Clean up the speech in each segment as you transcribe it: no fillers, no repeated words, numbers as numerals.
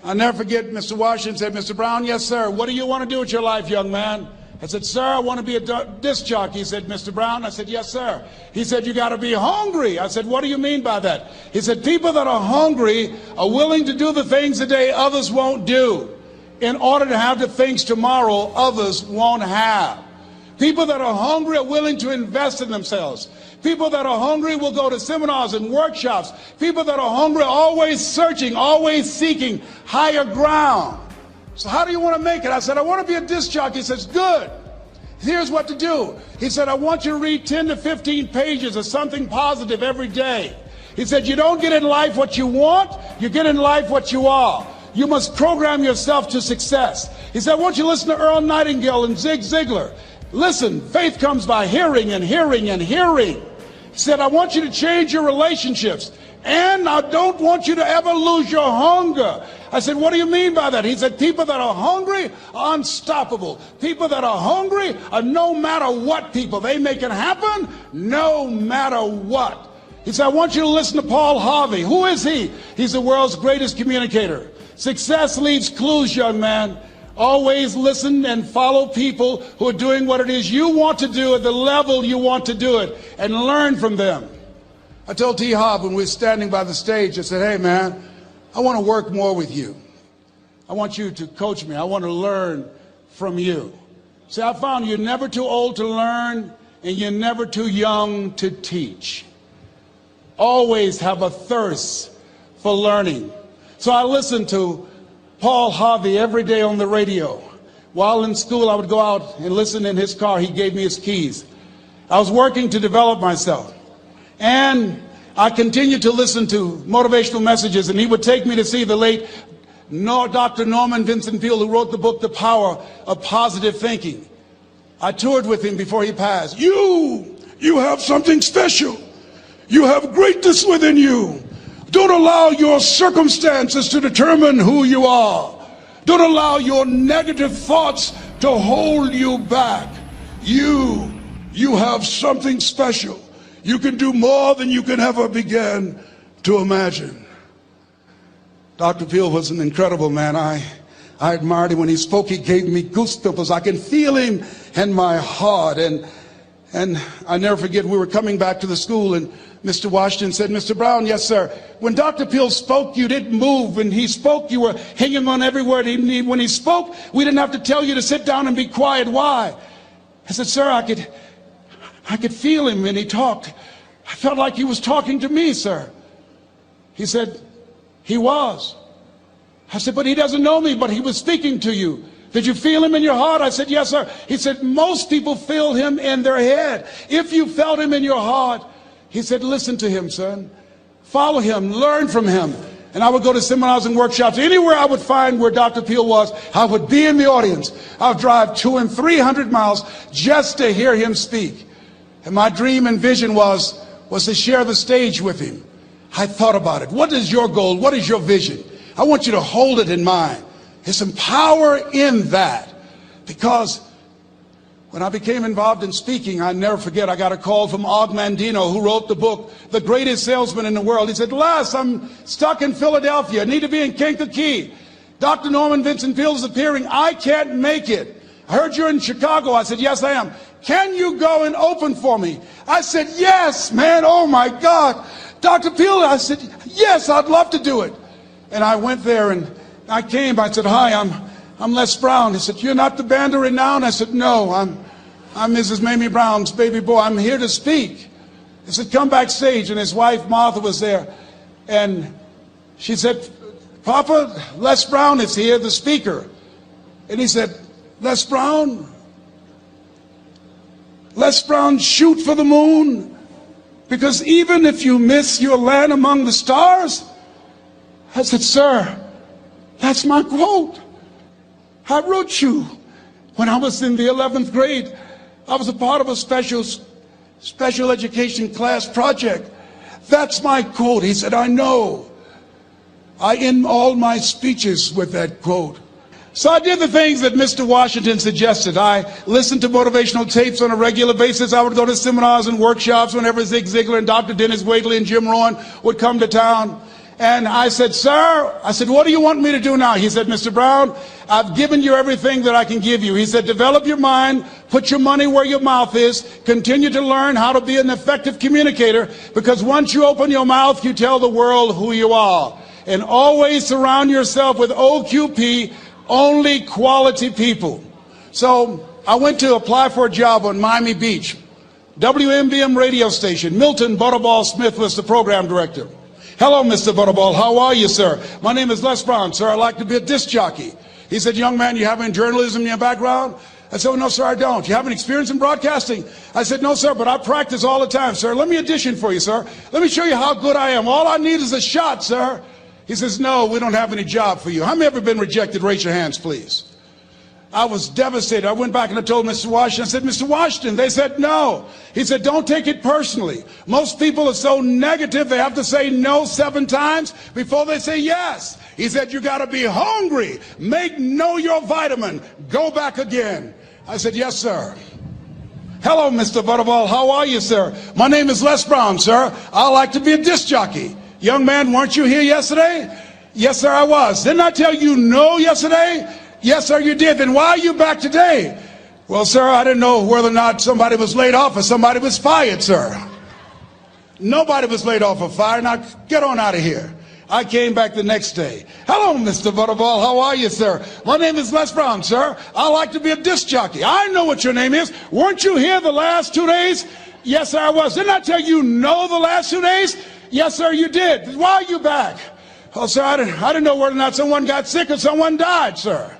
I'll never forget Mr. Washington said, Mr. Brown, yes, sir. What do you want to do with your life, young man? I said, sir, I want to be a disc jockey. He said, Mr. Brown? I said, yes, sir. He said, you got to be hungry. I said, what do you mean by that? He said, people that are hungry are willing to do the things today others won't do in order to have the things tomorrow others won't have. People that are hungry are willing to invest in themselves. People that are hungry will go to seminars and workshops. People that are hungry are always searching, always seeking higher ground. So how do you want to make it? I said, I want to be a disc jockey. He says, good. Here's what to do. He said, I want you to read 10 to 15 pages of something positive every day. He said, you don't get in life what you want, you get in life what you are. You must program yourself to success. He said, I want you to listen to Earl Nightingale and Zig Ziglar. Listen, faith comes by hearing and hearing and hearing. He said, I want you to change your relationships. And I don't want you to ever lose your hunger. I said, what do you mean by that? He said, people that are hungry are unstoppable. People that are hungry are no matter what people. They make it happen no matter what. He said, I want you to listen to Paul Harvey. Who is he? He's the world's greatest communicator. Success leaves clues, young man. Always listen and follow people who are doing what it is you want to do at the level you want to do it and learn from them. I told T. Hobb when we were standing by the stage, I said, hey man, I want to work more with you. I want you to coach me. I want to learn from you. See, I found you're never too old to learn and you're never too young to teach. Always have a thirst for learning. So I listened to Paul Harvey every day on the radio. While in school, I would go out and listen in his car. He gave me his keys. I was working to develop myself. And I continued to listen to motivational messages, and he would take me to see the late Dr. Norman Vincent Peale, who wrote the book, The Power of Positive Thinking. I toured with him before he passed. You have something special. You have greatness within you. Don't allow your circumstances to determine who you are. Don't allow your negative thoughts to hold you back. You have something special. You can do more than you can ever begin to imagine. Dr. Peale was an incredible man. I admired him. When he spoke, he gave me goosebumps. I can feel him in my heart. And I never forget, we were coming back to the school, and Mr. Washington said, Mr. Brown, yes, sir. When Dr. Peale spoke, you didn't move. When he spoke, you were hanging on every word. When he spoke, we didn't have to tell you to sit down and be quiet. Why? I said, sir, I could feel him when he talked. I felt like he was talking to me, sir. He said, he was. I said, but he doesn't know me, but he was speaking to you. Did you feel him in your heart? I said, yes, sir. He said, most people feel him in their head. If you felt him in your heart, he said, listen to him, son. Follow him, learn from him. And I would go to seminars and workshops. Anywhere I would find where Dr. Peale was, I would be in the audience. I would drive 200 and 300 miles just to hear him speak. And my dream and vision was to share the stage with him. I thought about it. What is your goal? What is your vision? I want you to hold it in mind. There's some power in that. Because when I became involved in speaking, I never forget, I got a call from Og Mandino, who wrote the book, The Greatest Salesman in the World. He said, Les, I'm stuck in Philadelphia. I need to be in Kankakee. Dr. Norman Vincent Peale is appearing. I can't make it. I heard you're in Chicago. I said, yes, I am. Can you go and open for me? I said, yes, man. Oh, my God. Dr. Peale, I said, yes, I'd love to do it. And I went there and I came. I said, hi, I'm Les Brown. He said, you're not the band of renown? I said, no, I'm Mrs. Mamie Brown's baby boy. I'm here to speak. He said, come backstage. And his wife, Martha, was there. And she said, Papa, Les Brown is here, the speaker. And he said, Les Brown, shoot for the moon. Because even if you miss your land among the stars. I said, sir, that's my quote. I wrote you when I was in the 11th grade. I was a part of a special education class project. That's my quote. He said, I know. I end all my speeches with that quote. So I did the things that Mr. Washington suggested. I listened to motivational tapes on a regular basis. I would go to seminars and workshops whenever Zig Ziglar and Dr. Dennis Waitley and Jim Rohn would come to town. And I said, sir, what do you want me to do now? He said, Mr. Brown, I've given you everything that I can give you. He said, develop your mind, put your money where your mouth is, continue to learn how to be an effective communicator, because once you open your mouth, you tell the world who you are. And always surround yourself with OQP, only quality people. So I went to apply for a job on Miami Beach. WMBM radio station. Milton Butterball Smith was the program director. Hello, Mr. Butterball. How are you, sir? My name is Les Brown, sir. I'd like to be a disc jockey. He said, young man, you have any journalism in your background? I said, well, no, sir, I don't. You have any experience in broadcasting? I said, no, sir, but I practice all the time, sir. Let me audition for you, sir. Let me show you how good I am. All I need is a shot, sir. He says, no, we don't have any job for you. How many ever been rejected? Raise your hands, please. I was devastated. I went back and I told Mr. Washington, I said, Mr. Washington, they said no. He said, don't take it personally. Most people are so negative, they have to say no 7 times before they say yes. He said, you got to be hungry. Know your vitamin. Go back again. I said, yes, sir. Hello, Mr. Butterball. How are you, sir? My name is Les Brown, sir. I like to be a disc jockey. Young man, weren't you here yesterday? Yes, sir, I was. Didn't I tell you no yesterday? Yes, sir, you did. Then why are you back today? Well, sir, I didn't know whether or not somebody was laid off or somebody was fired, sir. Nobody was laid off or fired. Now, get on out of here. I came back the next day. Hello, Mr. Butterball. How are you, sir? My name is Les Brown, sir. I like to be a disc jockey. I know what your name is. Weren't you here the last 2 days? Yes, sir, I was. Didn't I tell you no the last 2 days? Yes, sir, you did. Why are you back? Oh, sir, I didn't know whether or not someone got sick or someone died, sir.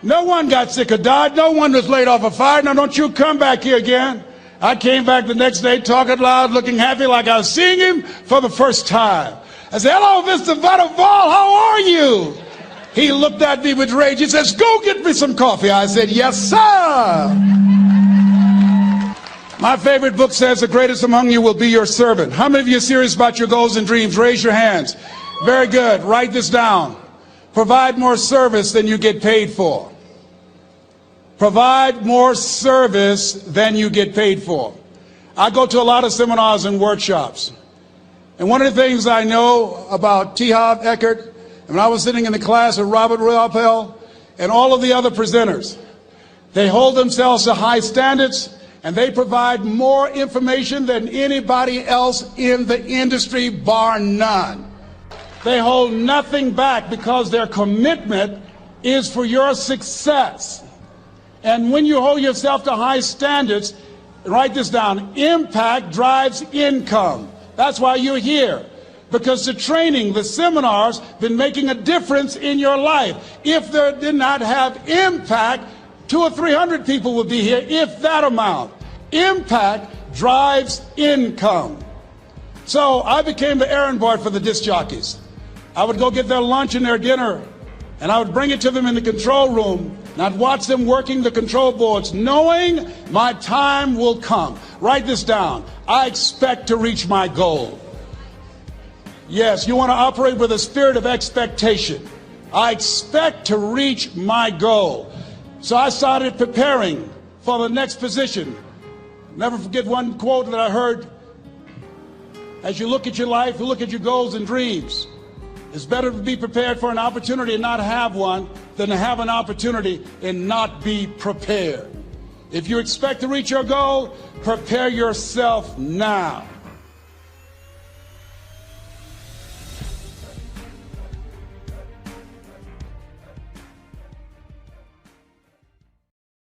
No one got sick or died. No one was laid off or fired. Now, don't you come back here again. I came back the next day talking loud, looking happy like I was seeing him for the first time. I said, hello, Mr. Butterball, how are you? He looked at me with rage. He says, go get me some coffee. I said, yes, sir. My favorite book says, the greatest among you will be your servant. How many of you are serious about your goals and dreams? Raise your hands. Very good. Write this down. Provide more service than you get paid for. Provide more service than you get paid for. I go to a lot of seminars and workshops. And one of the things I know about T. Harv Eckert, and when I was sitting in the class with Robert Ruppel and all of the other presenters, they hold themselves to high standards and they provide more information than anybody else in the industry, bar none. They hold nothing back because their commitment is for your success. And when you hold yourself to high standards, write this down, impact drives income. That's why you're here. Because the training, the seminars, been making a difference in your life. If they did not have impact, 200 or 300 people would be here, if that amount. Impact drives income. So I became the errand boy for the disc jockeys. I would go get their lunch and their dinner, and I would bring it to them in the control room, and I'd watch them working the control boards, knowing my time will come. Write this down. I expect to reach my goal. Yes, you want to operate with a spirit of expectation. I expect to reach my goal. So I started preparing for the next position. Never forget one quote that I heard. As you look at your life, you look at your goals and dreams. It's better to be prepared for an opportunity and not have one than to have an opportunity and not be prepared. If you expect to reach your goal, prepare yourself now.